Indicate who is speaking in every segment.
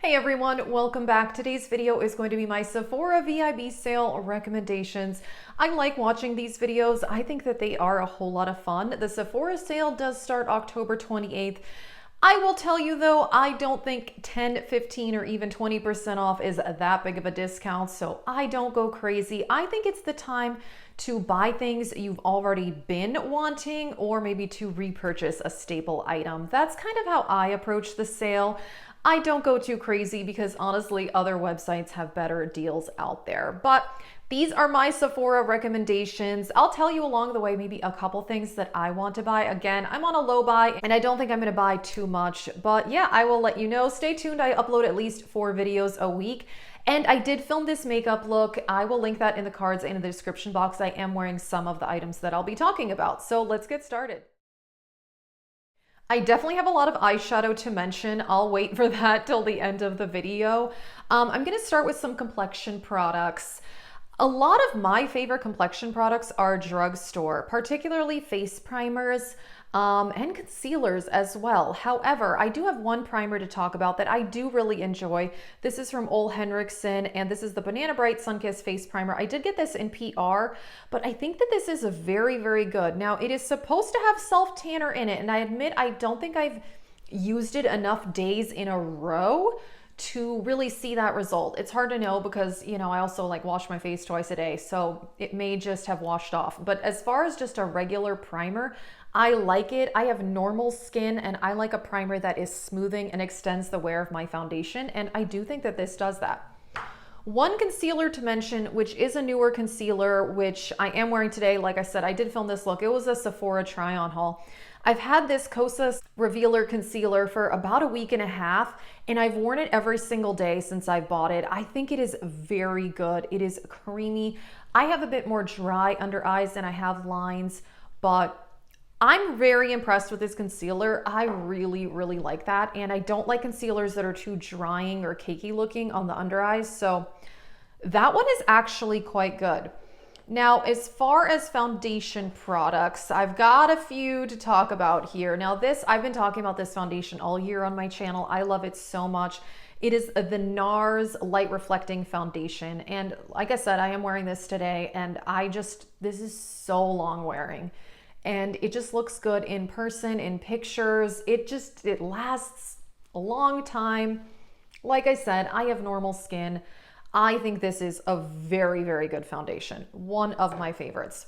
Speaker 1: Hey everyone, welcome back. Today's video is going to be my Sephora VIB sale recommendations. I like watching these videos. I think that they are a whole lot of fun. The Sephora sale does start October 28th. I will tell you though, I don't think 10, 15, or even 20% off is that big of a discount, so I don't go crazy. I think it's the time to buy things you've already been wanting or maybe to repurchase a staple item. That's kind of how I approach the sale. I don't go too crazy because honestly, other websites have better deals out there. But these are my Sephora recommendations. I'll tell you along the way maybe a couple things that I want to buy. Again, I'm on a low buy and I don't think I'm going to buy too much. But yeah, I will let you know. Stay tuned. I upload at least 4 videos a week. And I did film this makeup look. I will link that in the cards and in the description box. I am wearing some of the items that I'll be talking about. So let's get started. I definitely have a lot of eyeshadow to mention. I'll wait for that till the end of the video. I'm going to start with some complexion products. A lot of my favorite complexion products are drugstore, particularly face primers and concealers as well. However, I do have one primer to talk about that I do really enjoy. This is from Ole Henriksen, and this is the Banana Bright Sunkissed Face Primer. I did get this in PR, but I think that this is a very, very good. Now, it is supposed to have self-tanner in it, and I admit I don't think I've used it enough days in a row to really see that result. It's hard to know because, you know, I also like wash my face twice a day, so it may just have washed off. But as far as just a regular primer, I like it. I have normal skin and I like a primer that is smoothing and extends the wear of my foundation, and I do think that this does that. One concealer to mention, which is a newer concealer, which I am wearing today. Like I said, I did film this look. It was a Sephora try-on haul. I've had this Kosas Revealer Concealer for about a week and a half, and I've worn it every single day since I bought it. I think it is very good. It is creamy. I have a bit more dry under eyes than I have lines, but I'm very impressed with this concealer. I really, really like that. And I don't like concealers that are too drying or cakey looking on the under eyes. So that one is actually quite good. Now, as far as foundation products, I've got a few to talk about here. Now I've been talking about this foundation all year on my channel. I love it so much. It is the NARS Light Reflecting Foundation. And like I said, I am wearing this today, and this is so long wearing. And it just looks good in person, in pictures. It lasts a long time. Like I said, I have normal skin. I think this is a very, very good foundation. One of my favorites.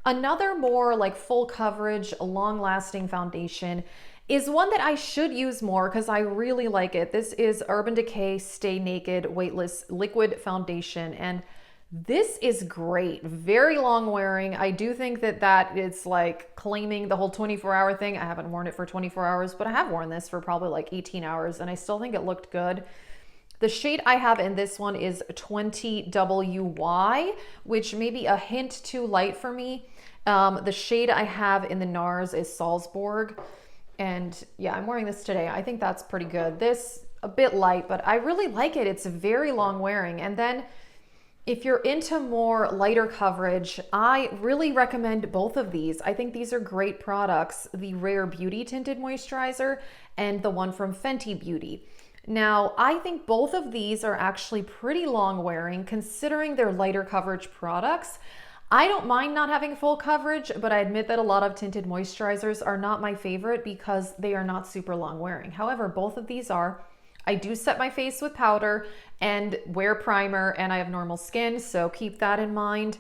Speaker 1: Another more like full coverage, long-lasting foundation is one that I should use more because I really like it. This is Urban Decay Stay Naked Weightless Liquid Foundation. And this is great, very long wearing. I do think that it's like claiming the whole 24-hour thing. I haven't worn it for 24 hours, but I have worn this for probably like 18 hours and I still think it looked good. The shade I have in this one is 20WY, which may be a hint too light for me. The shade I have in the NARS is Salzburg. And yeah, I'm wearing this today. I think that's pretty good. This a bit light, but I really like it. It's very long wearing. And then if you're into more lighter coverage, I really recommend both of these. I think these are great products, the Rare Beauty Tinted Moisturizer and the one from Fenty Beauty. Now, I think both of these are actually pretty long wearing considering they're lighter coverage products. I don't mind not having full coverage, but I admit that a lot of tinted moisturizers are not my favorite because they are not super long wearing. However, both of these are. I do set my face with powder and wear primer, and I have normal skin, so keep that in mind.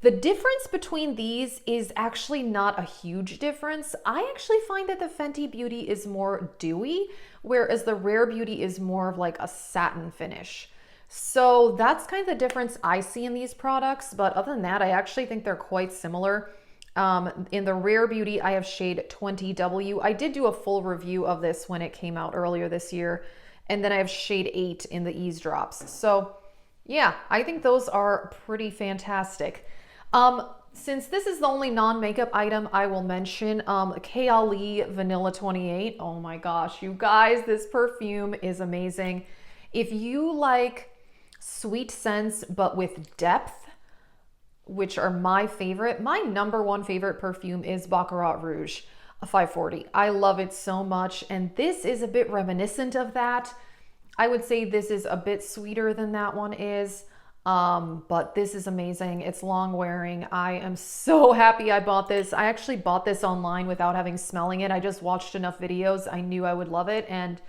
Speaker 1: The difference between these is actually not a huge difference. I actually find that the Fenty Beauty is more dewy, whereas the Rare Beauty is more of like a satin finish. So that's kind of the difference I see in these products, but other than that, I actually think they're quite similar. In the Rare Beauty, I have shade 20W. I did do a full review of this when it came out earlier this year. And then I have shade 8 in the Eavesdrops. So yeah, I think those are pretty fantastic. Since this is the only non-makeup item I will mention, Kayali Vanilla 28. Oh my gosh, you guys, this perfume is amazing. If you like sweet scents, but with depth, which are my favorite. My number one favorite perfume is Baccarat Rouge, a 540. I love it so much, and this is a bit reminiscent of that. I would say this is a bit sweeter than that one is. But this is amazing. It's long wearing. I am so happy I bought this. I actually bought this online without having smelling it. I just watched enough videos. I knew I would love it, and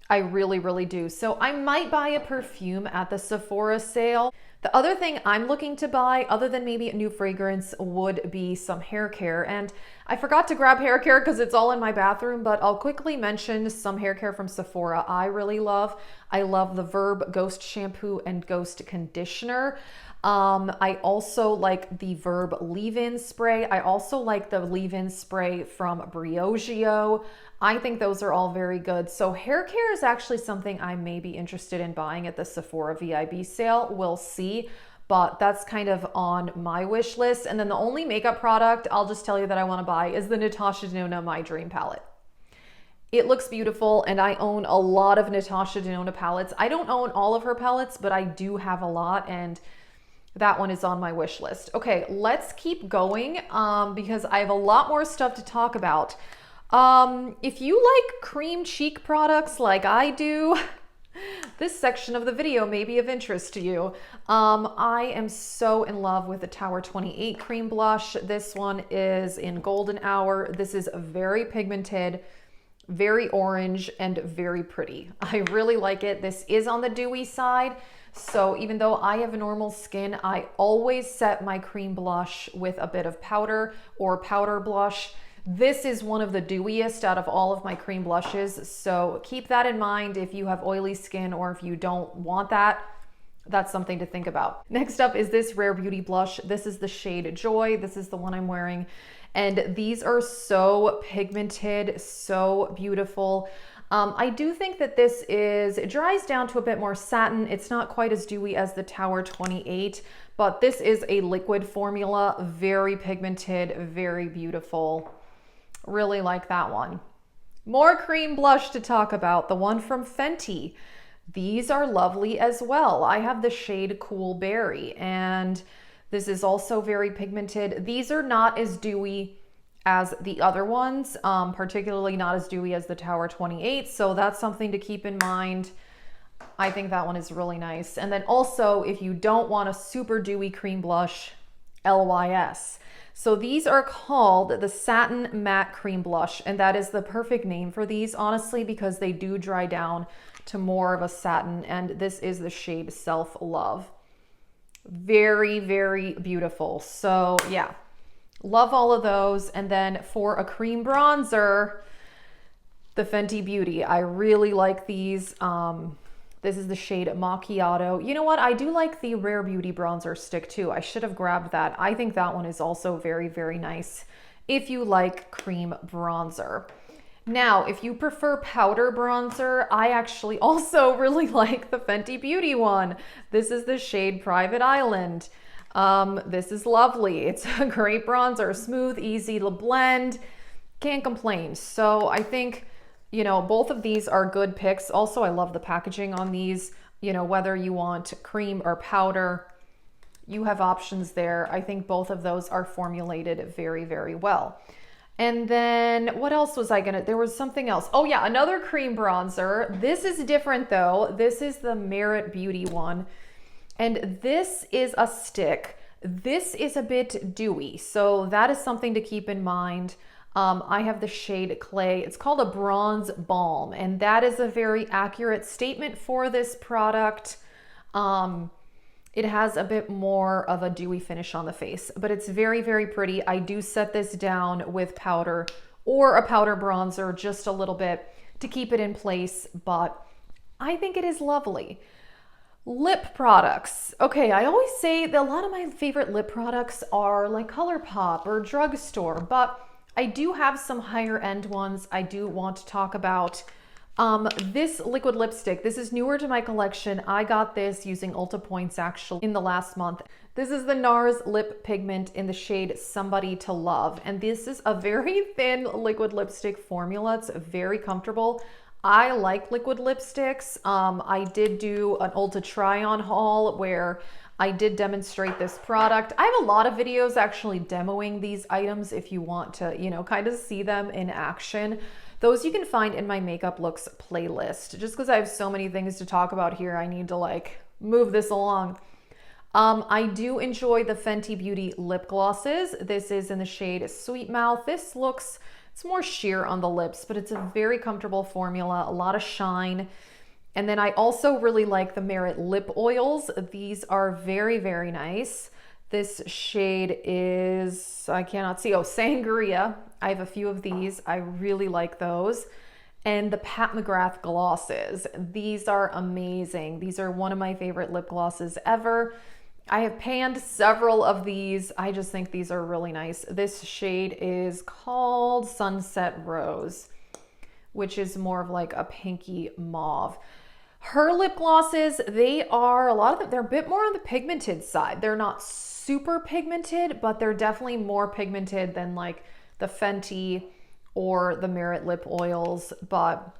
Speaker 1: I really, really do. So I might buy a perfume at the Sephora sale. The other thing I'm looking to buy, other than maybe a new fragrance, would be some hair care. And I forgot to grab hair care because it's all in my bathroom, but I'll quickly mention some hair care from Sephora I really love. I love the Verb Ghost Shampoo and Ghost Conditioner. I also like the Verb leave-in spray. I also like the leave-in spray from Briogeo. I think those are all very good. So hair care is actually something I may be interested in buying at the Sephora VIB sale. We'll see, but that's kind of on my wish list. And then the only makeup product I'll just tell you that I want to buy is the Natasha Denona My Dream palette. It looks beautiful, and I own a lot of Natasha Denona palettes. I don't own all of her palettes, but I do have a lot, and that one is on my wish list. Okay, let's keep going because I have a lot more stuff to talk about. If you like cream cheek products like I do, this section of the video may be of interest to you. I am so in love with the Tower 28 cream blush. This one is in Golden Hour. This is very pigmented, very orange, and very pretty. I really like it. This is on the dewy side. So even though I have normal skin, I always set my cream blush with a bit of powder or powder blush. This is one of the dewiest out of all of my cream blushes. So keep that in mind if you have oily skin or if you don't want that. That's something to think about. Next up is this Rare Beauty blush. This is the shade Joy. This is the one I'm wearing. And these are so pigmented, so beautiful. I do think that it dries down to a bit more satin. It's not quite as dewy as the Tower 28, but this is a liquid formula, very pigmented, very beautiful. Really like that one. More cream blush to talk about, the one from Fenty. These are lovely as well. I have the shade Cool Berry, and this is also very pigmented. These are not as dewy as the other ones, particularly not as dewy as the Tower 28. So that's something to keep in mind. I think that one is really nice. And then also, if you don't want a super dewy cream blush, LYS. So these are called the Satin Matte Cream Blush, and that is the perfect name for these, honestly, because they do dry down to more of a satin, and this is the shade Self Love. Very, very beautiful. So yeah. Love all of those. And then for a cream bronzer, the Fenty Beauty. I really like these. This is the shade Macchiato. You know what? I do like the Rare Beauty bronzer stick too. I should have grabbed that. I think that one is also very, very nice if you like cream bronzer. Now, if you prefer powder bronzer, I actually also really like the Fenty Beauty one. This is the shade Private Island. This is lovely. It's a great bronzer, smooth, easy to blend. Can't complain. So I think, you know, both of these are good picks. Also, I love the packaging on these. You know, whether you want cream or powder, you have options there. I think both of those are formulated very, very well. And then what else was there was something else. Oh yeah, another cream bronzer. This is different though. This is the Merit Beauty one. And this is a stick. This is a bit dewy, so that is something to keep in mind. I have the shade Clay. It's called a Bronze Balm, and that is a very accurate statement for this product. It has a bit more of a dewy finish on the face, but it's very, very pretty. I do set this down with powder or a powder bronzer just a little bit to keep it in place, but I think it is lovely. Lip products. Okay, I always say that a lot of my favorite lip products are like ColourPop or drugstore, but I do have some higher end ones I do want to talk about. This liquid lipstick, this is newer to my collection. I got this using Ulta Points actually in the last month. This is the NARS Lip Pigment in the shade Somebody to Love. And this is a very thin liquid lipstick formula. It's very comfortable. I like liquid lipsticks. I did do an Ulta try-on haul where I did demonstrate this product. I have a lot of videos actually demoing these items if you want to, you know, kind of see them in action. Those you can find in my makeup looks playlist. Just because I have so many things to talk about here, I need to like move this along. I do enjoy the Fenty Beauty lip glosses. This is in the shade Sweet Mouth. This looks, it's more sheer on the lips, but it's a very comfortable formula, a lot of shine. And then I also really like the Merit lip oils. These are very, very nice. This shade is, I cannot see, oh, Sangria. I have a few of these. I really like those. And the Pat McGrath glosses. These are amazing. These are one of my favorite lip glosses ever. I have panned several of these. I just think these are really nice. This shade is called Sunset Rose, which is more of like a pinky mauve. Her lip glosses, they are, a lot of them, they're a bit more on the pigmented side. They're not super pigmented, but they're definitely more pigmented than like the Fenty or the Merit lip oils. But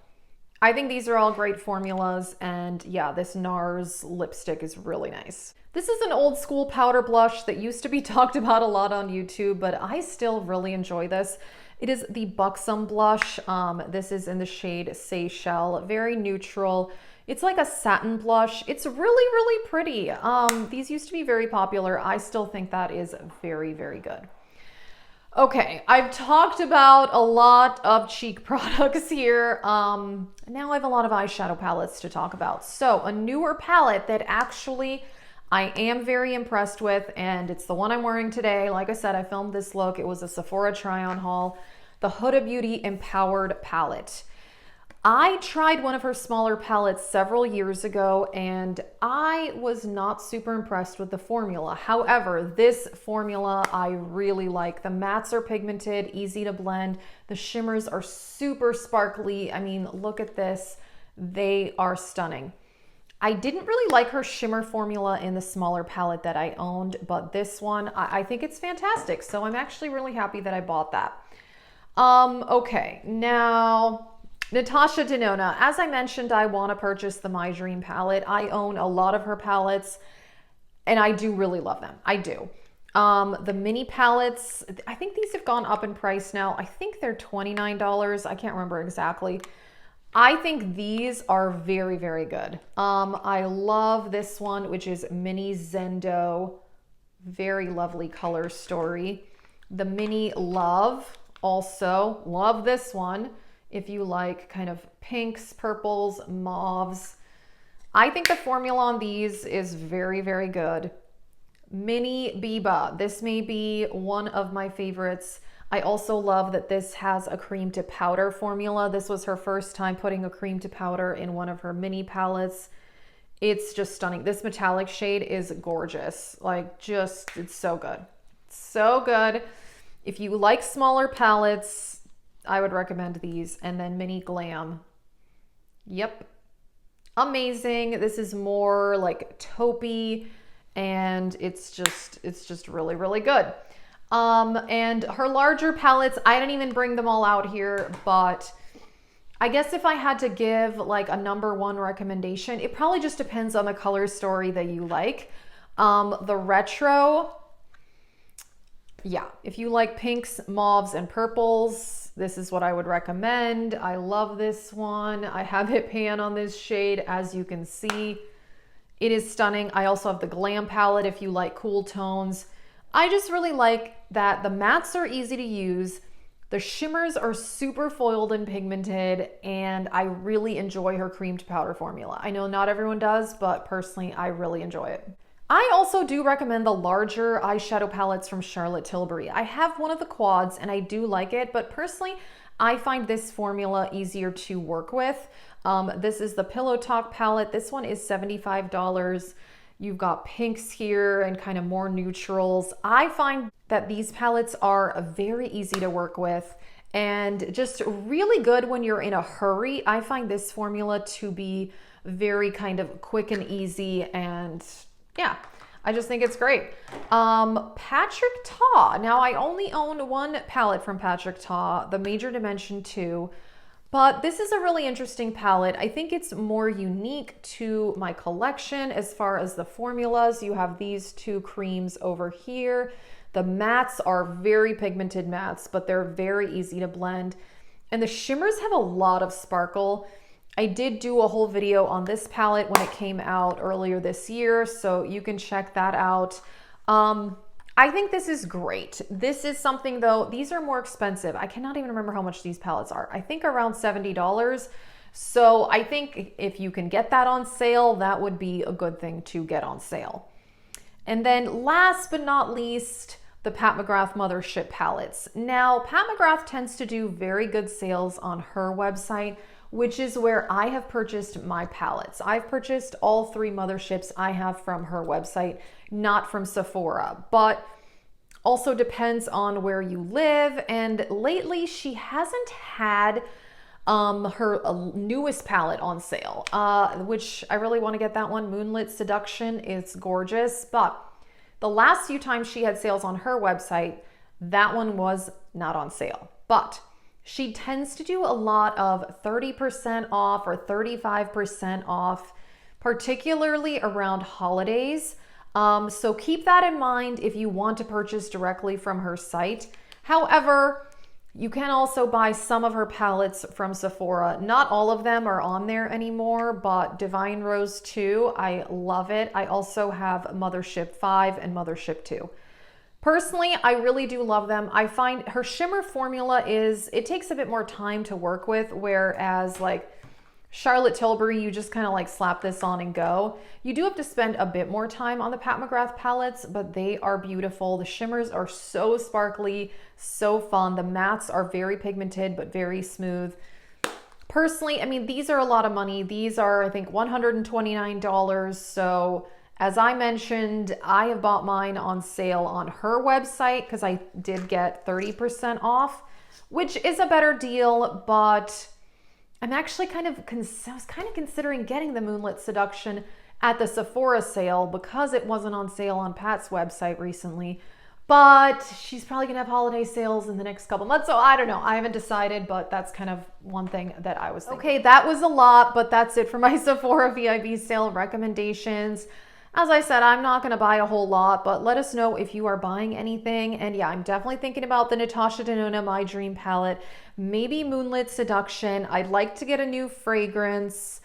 Speaker 1: I think these are all great formulas. And yeah, this NARS lipstick is really nice. This is an old school powder blush that used to be talked about a lot on YouTube, but I still really enjoy this. It is the Buxom blush. This is in the shade Seychelles, very neutral. It's like a satin blush. It's really, really pretty. These used to be very popular. I still think that is very, very good. Okay, I've talked about a lot of Cheek products here. Now I have a lot of eyeshadow palettes to talk about. So a newer palette that actually I am very impressed with, and it's the one I'm wearing today. Like I said, I filmed this look. It was a Sephora try-on haul. The Huda Beauty Empowered palette. I tried one of her smaller palettes several years ago, and I was not super impressed with the formula. However, this formula I really like. The mattes are pigmented, easy to blend. The shimmers are super sparkly. I mean, look at this. They are stunning. I didn't really like her shimmer formula in the smaller palette that I owned, but this one, I think it's fantastic. So I'm actually really happy that I bought that. Okay, now Natasha Denona. As I mentioned, I want to purchase the My Dream palette. I own a lot of her palettes, and I do really love them. I do. The mini palettes, I think these have gone up in price now. I think they're $29. I can't remember exactly. I think these are very, very good. I love this one, which is Mini Zendo. Very lovely color story. The Mini Love, also love this one. If you like kind of pinks, purples, mauves. I think the formula on these is very, very good. Mini Biba. This may be one of my favorites. I also love that this has a cream to powder formula. This was her first time putting a cream to powder in one of her mini palettes. It's just stunning. This metallic shade is gorgeous. Like just, it's so good. So good. If you like smaller palettes, I would recommend these. And then Mini Glam. Yep. Amazing. This is more like taupey, and it's just really, really good. And her larger palettes, I didn't even bring them all out here, but I guess if I had to give like a #1 recommendation, it probably just depends on the color story that you like. The retro, yeah, if you like pinks, mauves, and purples, this is what I would recommend. I love this one. I have it pan on this shade, as you can see. It is stunning. I also have the Glam palette if you like cool tones. I just really like that the mattes are easy to use. The shimmers are super foiled and pigmented, and I really enjoy her creamed powder formula. I know not everyone does, but personally, I really enjoy it. I also do recommend the larger eyeshadow palettes from Charlotte Tilbury. I have one of the quads and I do like it, but personally, I find this formula easier to work with. This is the Pillow Talk palette. This one is $75. You've got pinks here and kind of more neutrals. I find that these palettes are very easy to work with and just really good when you're in a hurry. I find this formula to be very kind of quick and easy, and yeah, I just think it's great. Patrick Ta. Now I only own one palette from Patrick Ta, the Major Dimension 2. But this is a really interesting palette. I think it's more unique to my collection as far as the formulas. You have these two creams over here. The mattes are very pigmented mattes, but they're very easy to blend. And the shimmers have a lot of sparkle. I did do a whole video on this palette when it came out earlier this year, so you can check that out. I think this is great. This is something though, these are more expensive. I cannot even remember how much these palettes are. I think around $70. So I think if you can get that on sale, that would be a good thing to get on sale. And then last but not least, the Pat McGrath Mothership palettes. Now, Pat McGrath tends to do very good sales on her website, which is where I have purchased my palettes. I've purchased all 3 Motherships I have from her website, not from Sephora, but also depends on where you live. And lately she hasn't had her newest palette on sale, which I really want to get that one, Moonlit Seduction. It's gorgeous, but the last few times she had sales on her website, that one was not on sale. But she tends to do a lot of 30% off or 35% off, particularly around holidays. So keep that in mind if you want to purchase directly from her site. However, you can also buy some of her palettes from Sephora. Not all of them are on there anymore, but Divine Rose 2, I love it. I also have Mothership 5 and Mothership 2. Personally, I really do love them. I find her shimmer formula it takes a bit more time to work with, whereas like Charlotte Tilbury, you just kind of like slap this on and go. You do have to spend a bit more time on the Pat McGrath palettes, but they are beautiful. The shimmers are so sparkly, so fun. The mattes are very pigmented, but very smooth. Personally, I mean, these are a lot of money. These are, I think, $129. So as I mentioned, I have bought mine on sale on her website because I did get 30% off, which is a better deal, but I'm actually I was kind of considering getting the Moonlit Seduction at the Sephora sale because it wasn't on sale on Pat's website recently, but she's probably gonna have holiday sales in the next couple months. So I don't know, I haven't decided, but that's kind of one thing that I was thinking. Okay, that was a lot, but that's it for my Sephora VIB sale recommendations. As I said, I'm not going to buy a whole lot, but let us know if you are buying anything. And yeah, I'm definitely thinking about the Natasha Denona My Dream palette, maybe Moonlit Seduction. I'd like to get a new fragrance.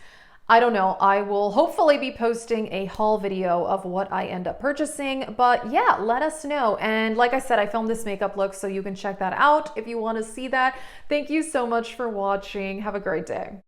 Speaker 1: I don't know. I will hopefully be posting a haul video of what I end up purchasing, but yeah, let us know. And like I said, I filmed this makeup look, so you can check that out if you want to see that. Thank you so much for watching. Have a great day.